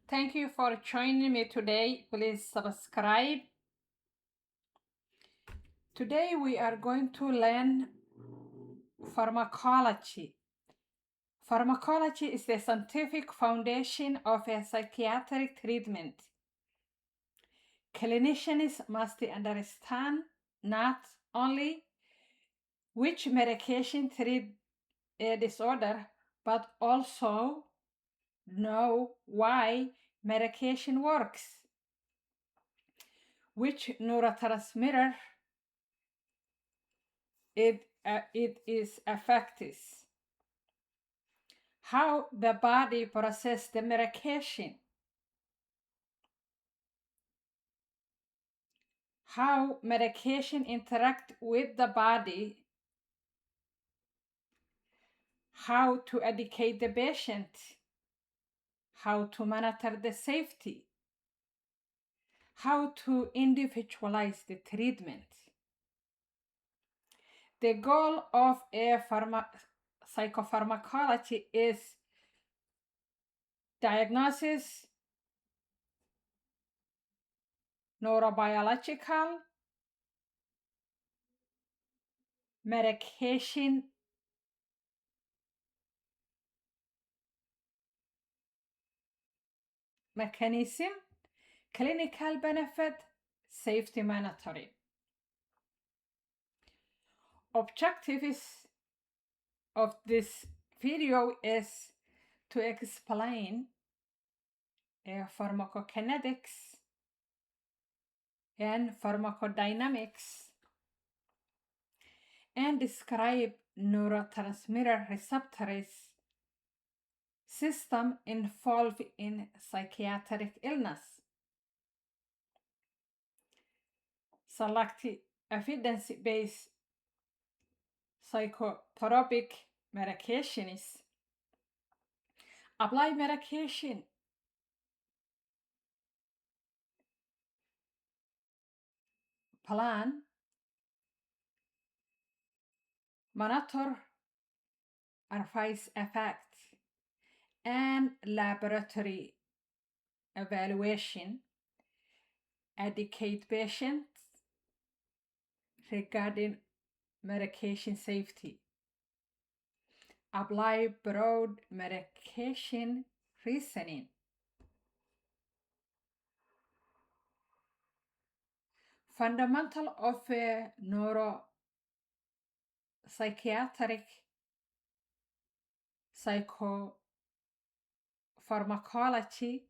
Thank you for joining me today. Please subscribe. Today we are going to learn pharmacology. Pharmacology is the scientific foundation of a psychiatric treatment. Clinicians must understand not only which medication treat a disorder, but also know why medication works, which neurotransmitter it is effective, how the body processes the medication, how medication interact with the body, how to educate the patient, how to monitor the safety, how to individualize the treatment. The goal of a psychopharmacology is diagnosis, neurobiological, medication mechanism, clinical benefit, safety monitoring. Objectives of this video is to explain pharmacokinetics and pharmacodynamics and describe neurotransmitter receptors system involved in psychiatric illness. Select evidence-based psychotropic medications. Apply medication. Plan. Monitor advice effect and laboratory evaluation. Educate patients regarding medication safety. Apply broad medication reasoning. Fundamental of a neuropsychiatric psychopharmacology.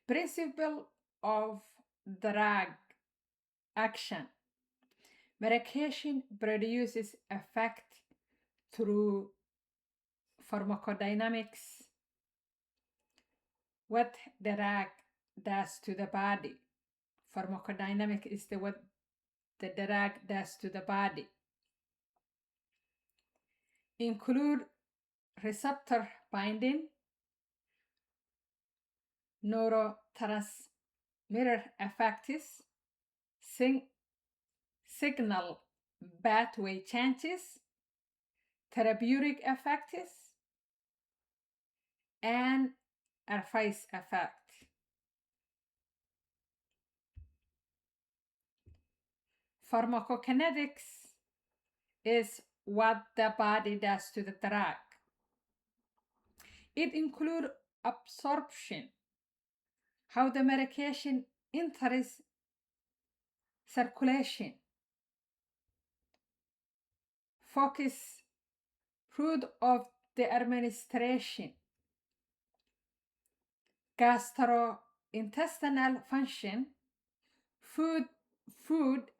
Principle of drug action. Medication produces effect through pharmacodynamics. What the drug does to the body. Pharmacodynamic is what the drug does to the body. Include receptor binding, neurotransmitter effects, signal pathway changes, therapeutic effects, and advice effect. Pharmacokinetics is what the body does to the drug. It includes absorption, how the medication enters circulation, focus, route of the administration, gastrointestinal function, food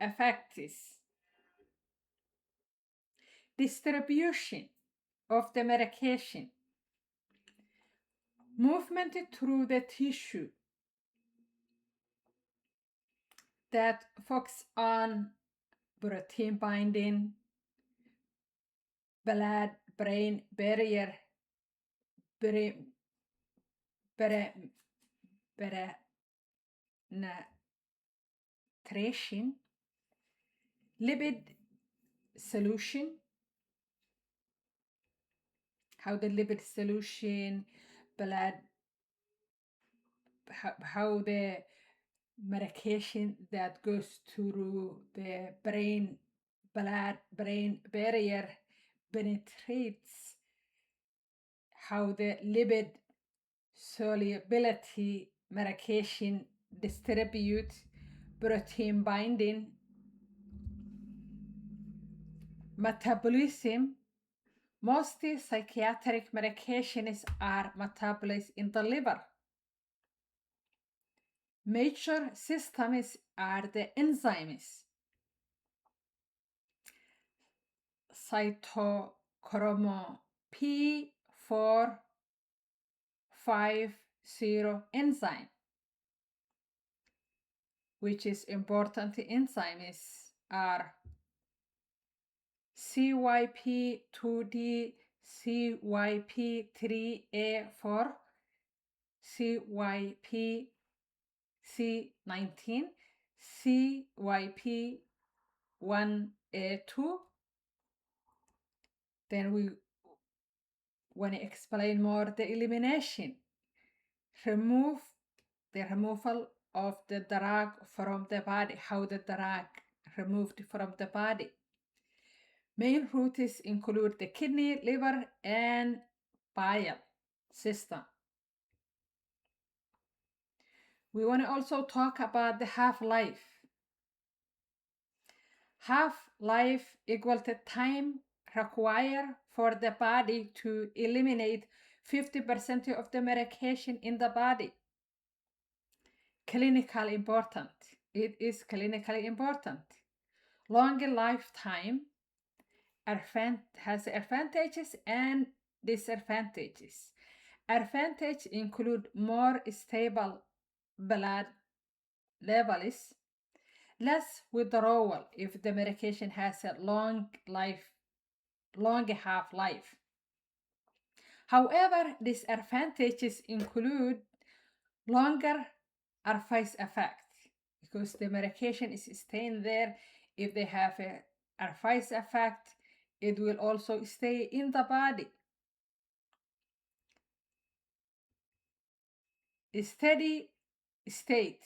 effects, distribution of the medication, movement through the tissue that focus on protein binding, blood-brain barrier, penetration, lipid solution, how the lipid solution, blood how the medication that goes through the brain barrier penetrates, how the lipid solubility medication distribute protein binding, metabolism. Most psychiatric medications are metabolized in the liver. Major systems are the enzymes, cytochrome P450 enzyme, which is important enzymes are CYP2D, CYP3A4, CYP-C19, CYP1A2. Then we want to explain more the elimination. The removal of the drug from the body, how the drug removed from the body. Main routes include the kidney, liver, and bile system. We want to also talk about the half-life. Half-life equal to time required for the body to eliminate 50% of the medication in the body. Clinically important. It is clinically important. Longer lifetime has advantages and disadvantages. Advantages include more stable blood levels, less withdrawal if the medication has a long half-life. However, disadvantages include longer adverse effect because the medication is staying there. If they have a adverse effect, it will also stay in the body. Steady state.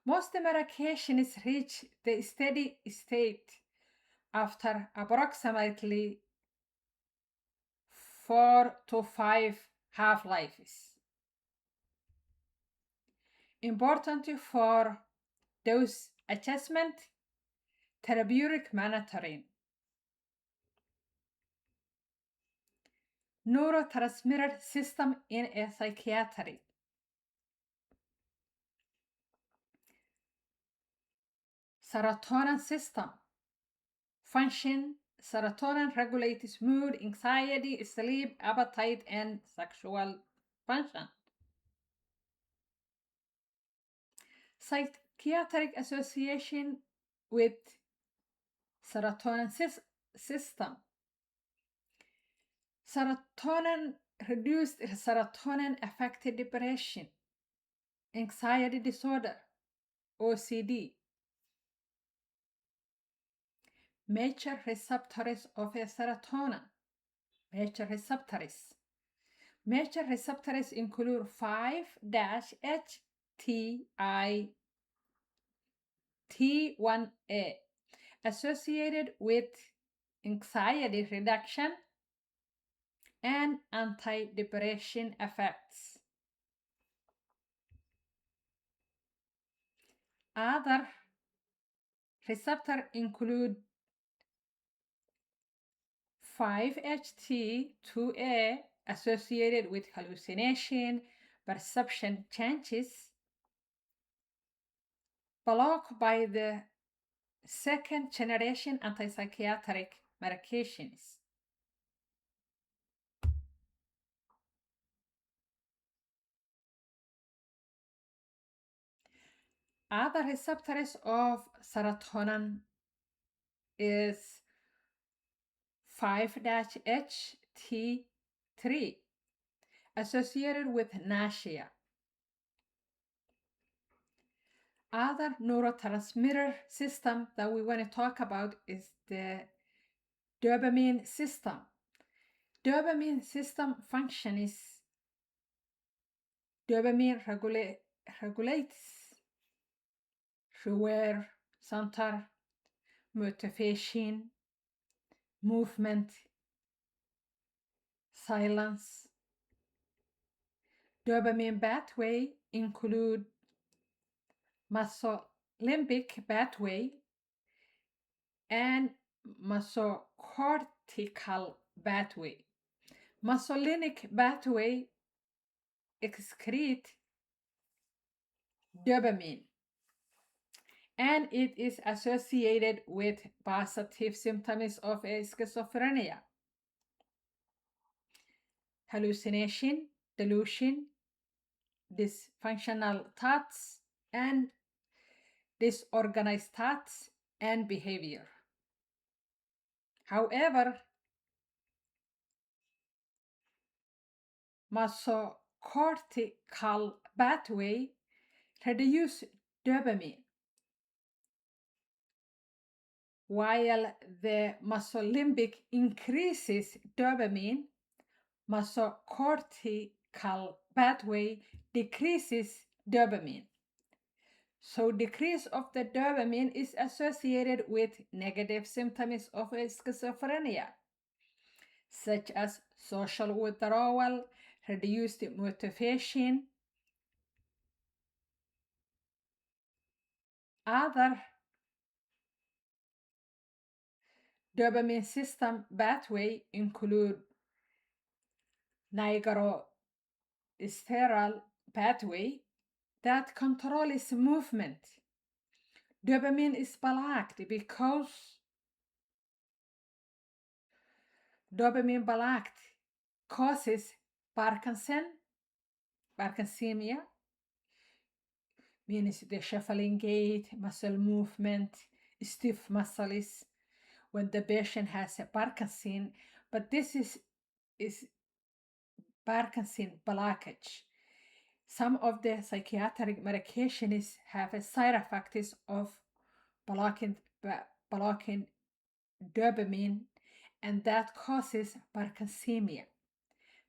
Most medications reach the steady state after approximately 4 to 5 half-lives. Important for dose adjustment, therapeutic monitoring. Neurotransmitter system in a psychiatry. Serotonin system. Function. Serotonin regulates mood, anxiety, sleep, appetite, and sexual function. Psychiatric association with serotonin system. Reduced serotonin affected depression, anxiety disorder, OCD. Major receptors of a serotonin. Major receptors. Major receptors include 5-HTI-T1A, associated with anxiety reduction and antidepressant effects. Other receptors include 5-HT2A, associated with hallucination, perception changes, blocked by the second-generation antipsychotic medications. Other receptors of serotonin is 5-HT3, associated with nausea. Other neurotransmitter system that we want to talk about is the dopamine system. Dopamine system function is Dopamine regulates reward center, motivation, movement, silence. Dopamine pathway include mesolimbic pathway and mesocortical pathway. Mesolimbic pathway excrete dopamine, and it is associated with positive symptoms of schizophrenia: hallucination, delusion, dysfunctional thoughts, and disorganized thoughts and behavior. However, mesocortical pathway reduce dopamine, while the mesolimbic increases dopamine. Mesocortical pathway decreases dopamine. So decrease of the dopamine is associated with negative symptoms of schizophrenia, such as social withdrawal, reduced motivation. Other dopamine system pathway include nigrosterol pathway that controls movement. Dopamine is blocked because dopamine blocked causes Parkinsonia, means the shuffling gait, muscle movement, stiff muscles when the patient has a Parkinson, but this is Parkinson blockage. Some of the psychiatric medications have a side effects of blocking dopamine, and that causes Parkinsonia,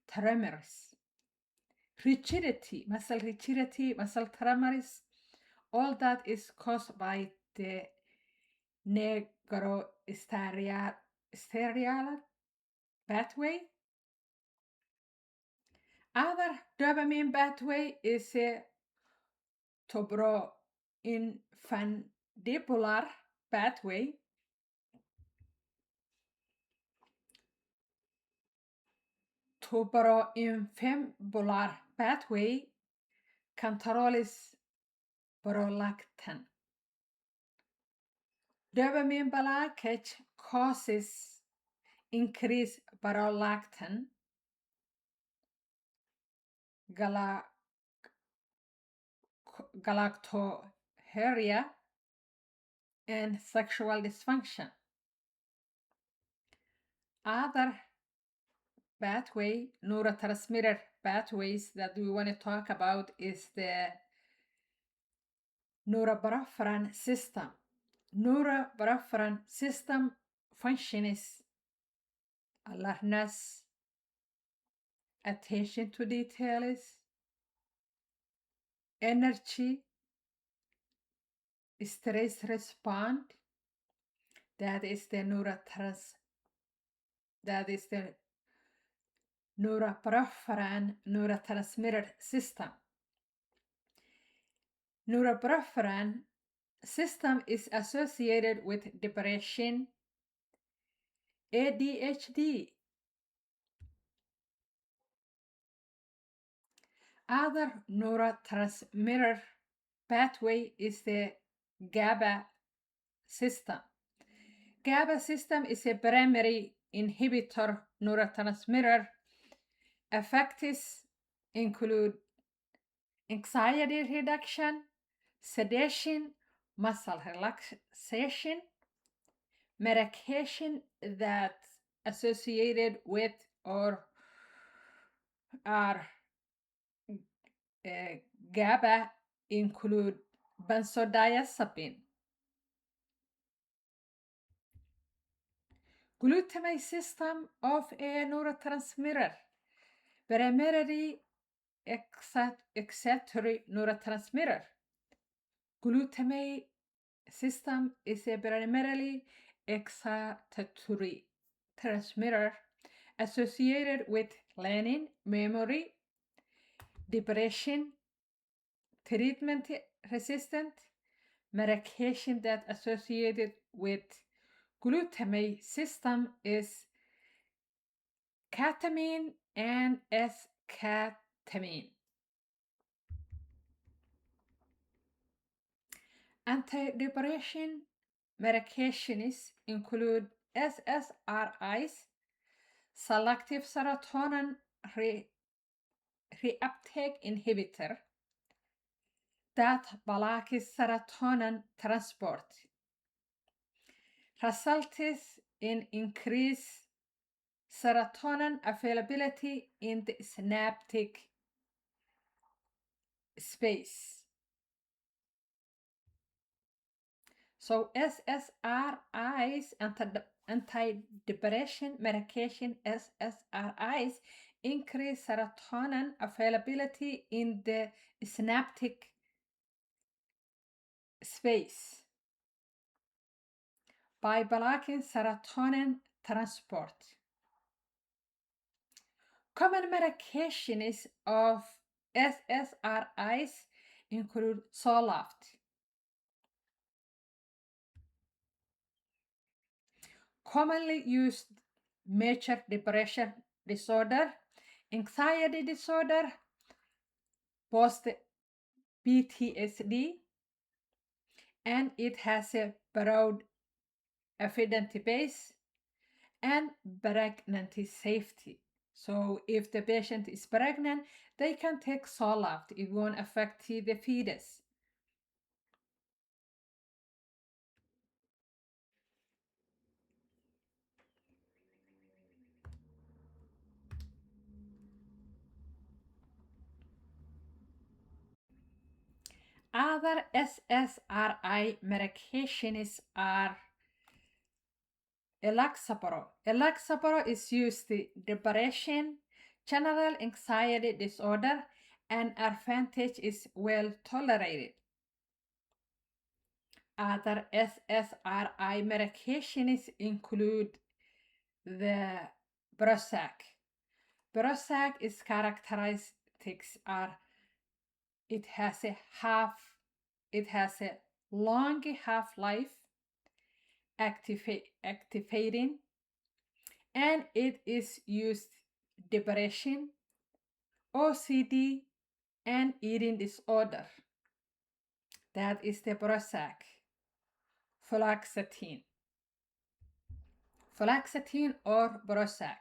tremors, rigidity, muscle tremors. All that is caused by the nigrosterol pathway. Other dopamine pathway is a tubroinfundibular pathway. Tubroinfundibular pathway controls prolactin. Dopamine blockage causes increased prolactin, galactorrhea, and sexual dysfunction. Other neurotransmitter pathways that we want to talk about is the norepinephrine system. Norepinephrine system functions alertness, attention to details, energy, stress response. That is the norepinephrine neurotransmitter system. Norepinephrine system is associated with depression, ADHD. Other neurotransmitter pathway is the GABA system. GABA system is a primary inhibitor neurotransmitter. Effects include anxiety reduction, sedation, muscle relaxation, medication that associated with or are GABA include benzodiazepine. Glutamate system of a neurotransmitter, primarily excitatory neurotransmitter. Glutamate system is a primarily excitatory transmitter associated with learning, memory, depression, treatment resistant medication that associated with glutamate system is ketamine and S-ketamine. Antidepressant medications include SSRIs, selective serotonin reuptake inhibitor, that blocks serotonin transport, results in increased serotonin availability in the synaptic space. So SSRIs, antidepressant medication SSRIs, increase serotonin availability in the synaptic space by blocking serotonin transport. Common medications of SSRIs include Zoloft, commonly used major depression disorder, anxiety disorder, post PTSD, and it has a broad evidence base and pregnancy safety. So if the patient is pregnant, they can take Zoloft. It won't affect the fetus. Other SSRI medications are Elaxapro. Elaxapro is used in depression, general anxiety disorder, and Advantage is well tolerated. Other SSRI medications include the Prozac. Its characteristics are it has a long half-life, activating, and it is used depression, OCD, and eating disorder. That is the Prozac. Fluoxetine or Prozac.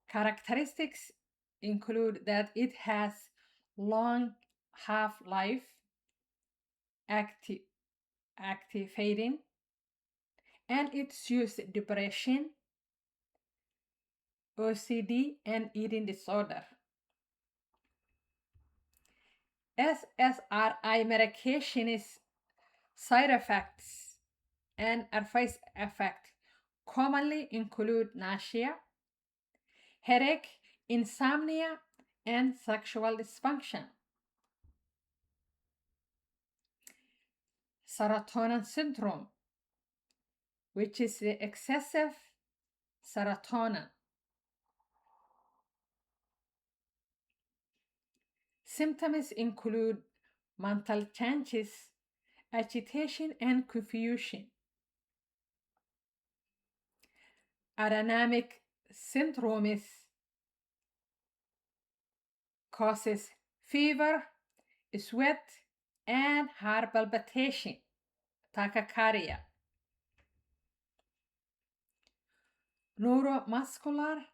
Characteristics include that it has long half-life, activating, and it's used depression, OCD, and eating disorder. SSRI medication is side effects and adverse effects commonly include nausea, headache, insomnia, and sexual dysfunction. Serotonin syndrome, which is the excessive serotonin. Symptoms include mental changes, agitation, and confusion. Autonomic syndrome causes fever, sweat, and heart palpitation, tachycardia. Neuromuscular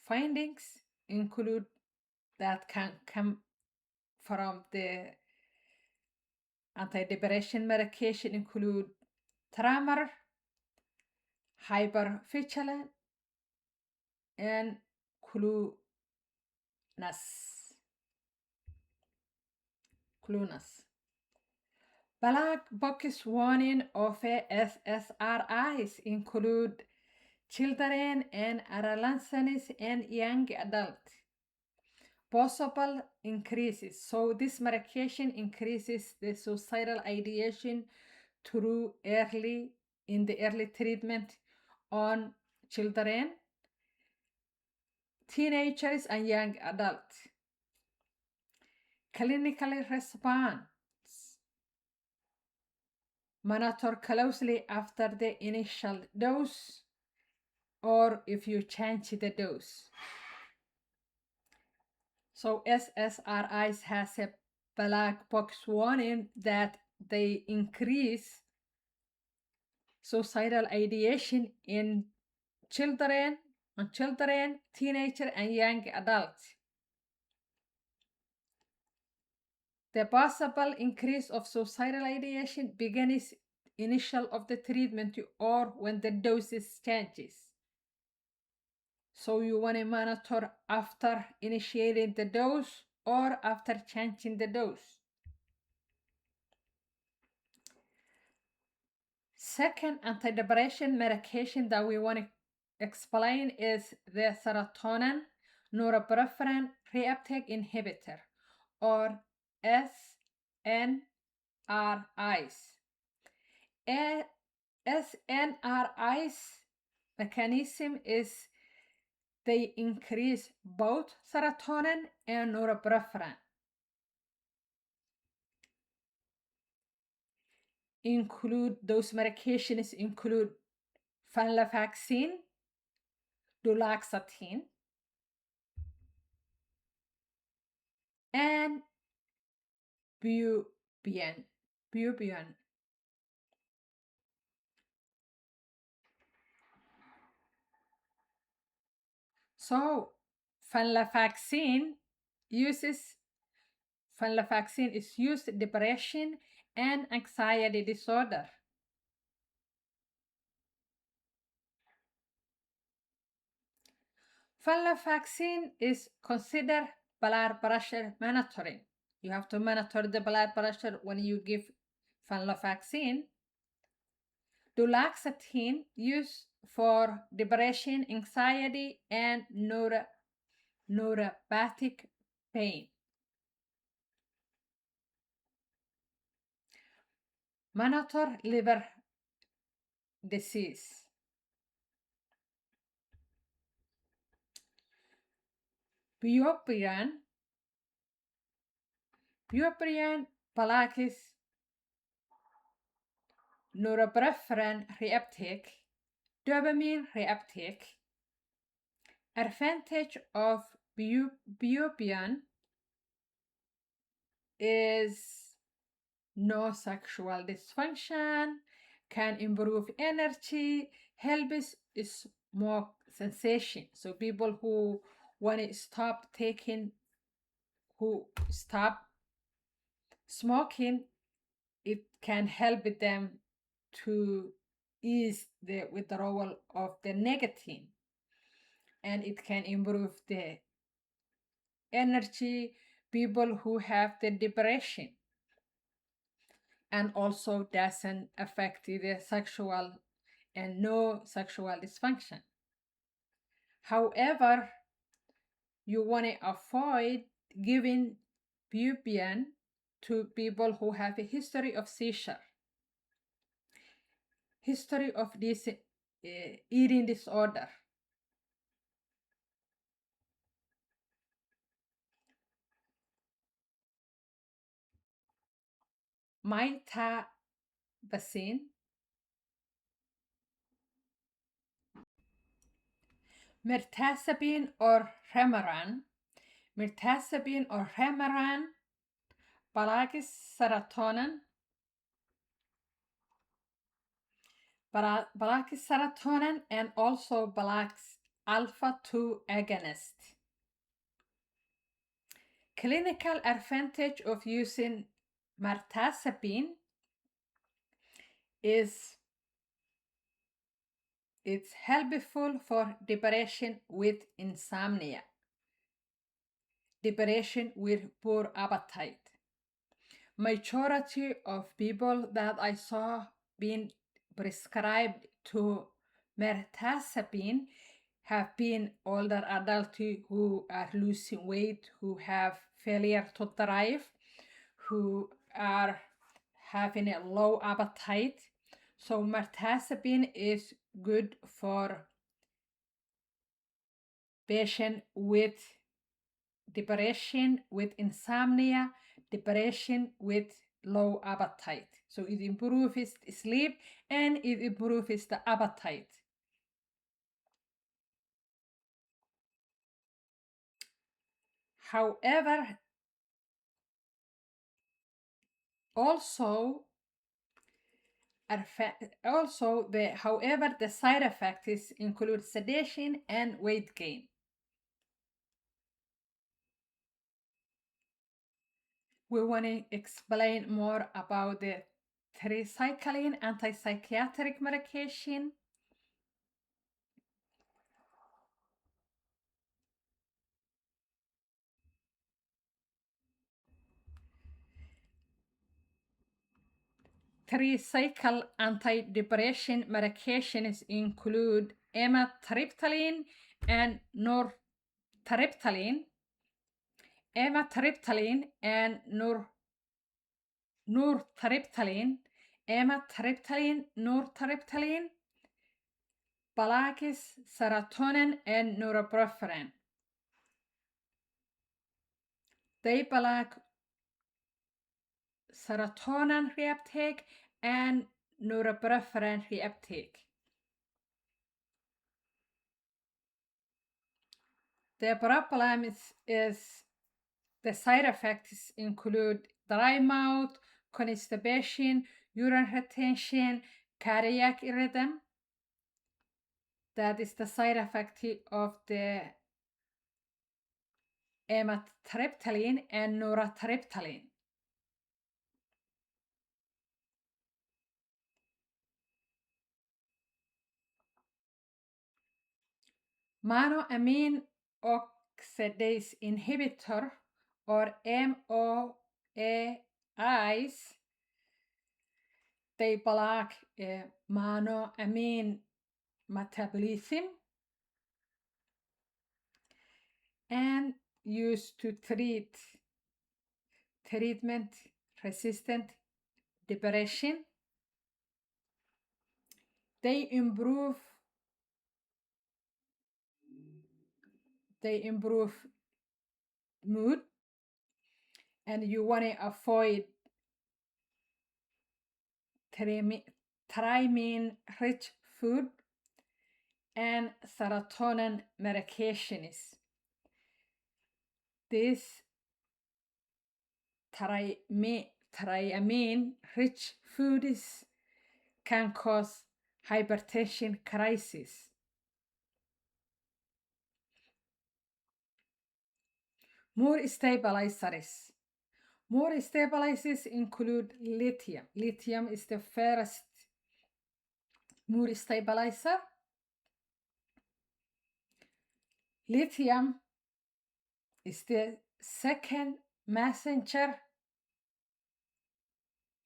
findings include that can come from the antidepressant medication include tremor, hypervigilance, and cluelessness. Black box warning of SSRIs include children and adolescents and young adults. Possible increases. So this medication increases the suicidal ideation through in the early treatment on children, teenagers, and young adults. Clinical response. Monitor closely after the initial dose or if you change the dose. So SSRIs has a black box warning that they increase suicidal ideation in children, teenagers, and young adults. The possible increase of suicidal ideation begins initial of the treatment or when the doses changes. So you want to monitor after initiating the dose or after changing the dose. Second antidepressant medication that we want to explain is the serotonin norepinephrine reuptake inhibitor, or SNRIs. SNRIs mechanism is they increase both serotonin and norepinephrine. Those medications include venlafaxine, duloxetine, and bupropion. So venlafaxine is used in depression and anxiety disorder. Venlafaxine is considered blood pressure monitoring. You have to monitor the blood pressure when you give venlafaxine. Duloxetine used for depression, anxiety, and neuropathic pain. Monitor liver disease. Bupropion blocks norepinephrine reuptake, dopamine reuptake. Advantage of bupropion is no sexual dysfunction, can improve energy, helps smoke cessation. So people who want to stop smoking, it can help them to ease the withdrawal of the nicotine, and it can improve the energy. People who have the depression, and also doesn't affect the sexual and no sexual dysfunction. However, you want to avoid giving bupropion to people who have a history of seizure, history of this eating disorder. Mirtazapine, mirtazapine or Remeron. Mirtazapine or Remeron blocks serotonin, and also blocks alpha-2 agonist. Clinical advantage of using mirtazapine is it's helpful for depression with insomnia, depression with poor appetite. Majority of people that I saw being prescribed to mirtazapine have been older adults who are losing weight, who have failure to drive, who are having a low appetite. So mirtazapine is good for patients with depression, with insomnia, depression with low appetite. So it improves sleep and it improves the appetite. However, the side effects include sedation and weight gain. We want to explain more about the tricycline antipsychotic medication. Tricycle antidepressant medications include amitriptyline and nortriptyline. Amitriptyline and nortriptyline. Amitriptyline, nortriptyline blocks serotonin and norepinephrine. They block serotonin reuptake and norepinephrine reuptake. The problem is the side effects include dry mouth, constipation, urine retention, cardiac rhythm. That is the side effect of the amitriptyline and nortriptyline. Monoamine oxidase inhibitor or MOAIs, they block monoamine metabolism and used to treatment resistant depression. They improve mood, and you want to avoid thiamine rich food and serotonin medications. This thiamine rich foods can cause hypertension crisis. Mood stabilizers. Mood stabilizers include lithium. Lithium is the first mood stabilizer. Lithium is the second messenger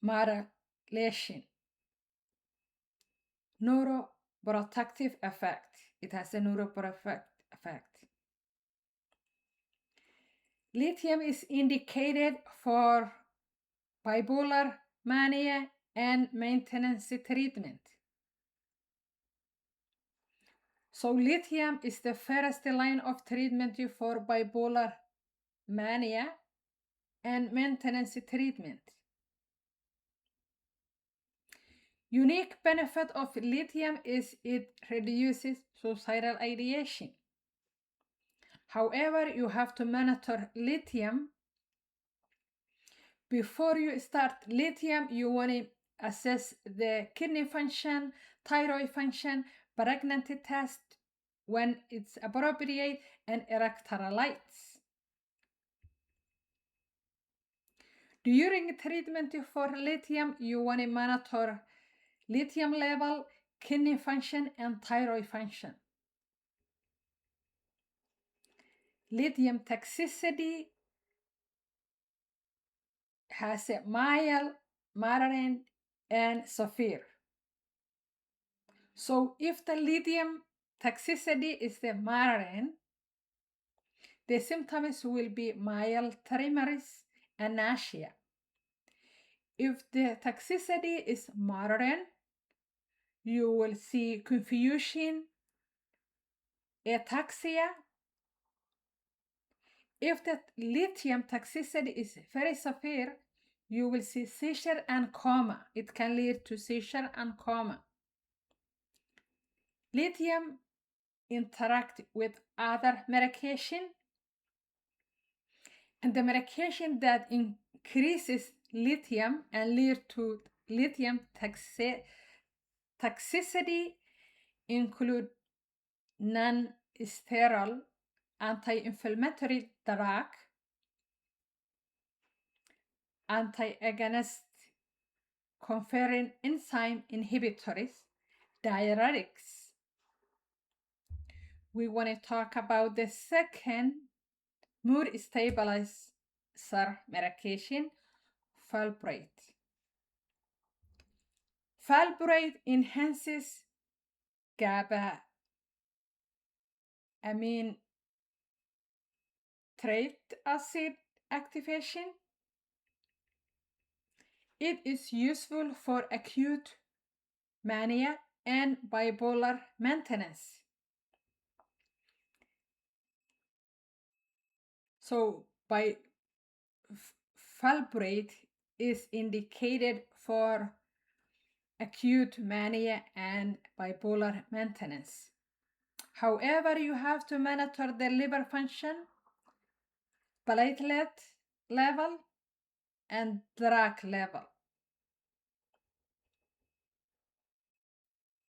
modulation. Neuroprotective effect. It has a neuroprotective effect. Lithium is indicated for bipolar mania and maintenance treatment. So lithium is the first line of treatment for bipolar mania and maintenance treatment. Unique benefit of lithium is it reduces suicidal ideation. However, you have to monitor lithium. Before you start lithium, you want to assess the kidney function, thyroid function, pregnancy test when it's appropriate, and electrolytes. During treatment for lithium, you want to monitor lithium level, kidney function, and thyroid function. Lithium toxicity has a mild, moderate, and severe. So if the lithium toxicity is the moderate, the symptoms will be mild tremors and nausea. If the toxicity is moderate, you will see confusion, ataxia. If the lithium toxicity is very severe, you will see seizure and coma. It can lead to seizure and coma. Lithium interact with other medication, and the medication that increases lithium and lead to lithium toxicity include non-steroidal anti-inflammatory drug, anti-agonist conferrin enzyme inhibitors, diuretics. We want to talk about the second mood stabilizer medication, valproate. Valproate enhances GABA amine tartrate acid activation. It is useful for acute mania and bipolar maintenance. So valproate is indicated for acute mania and bipolar maintenance. However, you have to monitor the liver function, platelet level, and drug level.